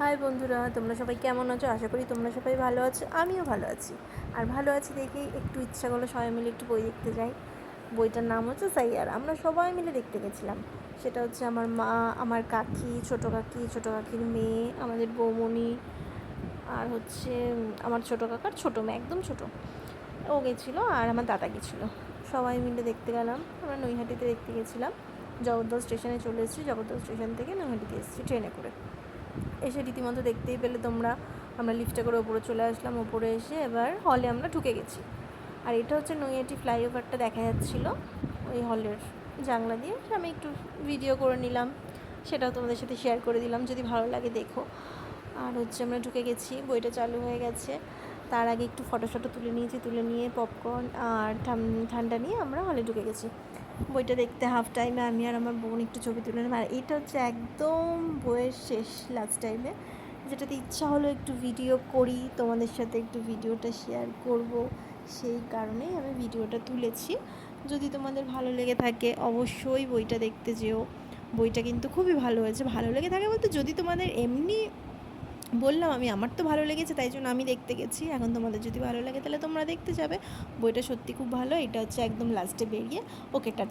High বন্ধুরা, তোমরা সবাই কেমন আছো? আশা করি তোমরা সবাই ভালো আছো। আমিও ভালো আছি। আর ভালো আছি দেখেই একটু ইচ্ছা করলো সবাই মিলে একটু বই দেখতে যাই। বইটার নাম হচ্ছে সাইয়ারা। আমরা সবাই মিলে দেখতে গেছিলাম। সেটা হচ্ছে আমার মা, আমার কাকি, ছোটো কাকির মেয়ে, আমাদের বৌমণি, আর হচ্ছে আমার ছোটো কাকার ছোটো মেয়ে, একদম ছোটো, ও গেছিলো, আর আমার দাদা গেছিলো। সবাই মিলে দেখতে গেলাম। আমরা নৈহাটিতে দেখতে গেছিলাম। জগদ্দল স্টেশনে চলে এসেছি। জগদ্দল স্টেশন থেকে নৈহাটিতে এসেছি ট্রেনে করে। এসে রীতিমতো দেখতেই পেলে তোমরা, আমরা লিফটে করে ওপরে চলে আসলাম। ওপরে এসে এবার হলে আমরা ঢুকে গেছি। আর এটা হচ্ছে নৈহাটি ফ্লাইওভারটা দেখা যাচ্ছিলো ওই হলের জানলা দিয়ে। আমি একটু ভিডিও করে নিলাম, সেটাও তোমাদের সাথে শেয়ার করে দিলাম, যদি ভালো লাগে দেখো। আর হচ্ছে আমরা ঢুকে গেছি, বইটা চালু হয়ে গেছে। তার আগে একটু ফটো তুলে নিয়েছি, তুলে নিয়ে পপকর্ন আর ঠান্ডা নিয়ে আমরা হলে ঢুকে গেছি বইটা দেখতে। হাফ টাইমে আমি আর আমার বোন একটু ছবি তুলে নিলাম। আর এটা হচ্ছে একদম বইয়ের শেষ লাস্ট টাইমে, যেটাতে ইচ্ছা হলো একটু ভিডিও করি, তোমাদের সাথে একটু ভিডিওটা শেয়ার করব, সেই কারণেই আমি ভিডিওটা তুলেছি। যদি তোমাদের ভালো লেগে থাকে অবশ্যই বইটা দেখতে যেও। বইটা কিন্তু খুবই ভালো হয়েছে। ভালো লেগে থাকে বলতে, যদি তোমাদের এমনি বললাম আমি, আমার তো ভালো লেগেছে তাই জন্য আমি দেখতে গেছি। এখন তোমাদের যদি ভালো লাগে তাহলে তোমরা দেখতে যাবে। বইটা সত্যি খুব ভালো। এটা হচ্ছে একদম লাস্টে বেরিয়ে। ওকে, টাটা।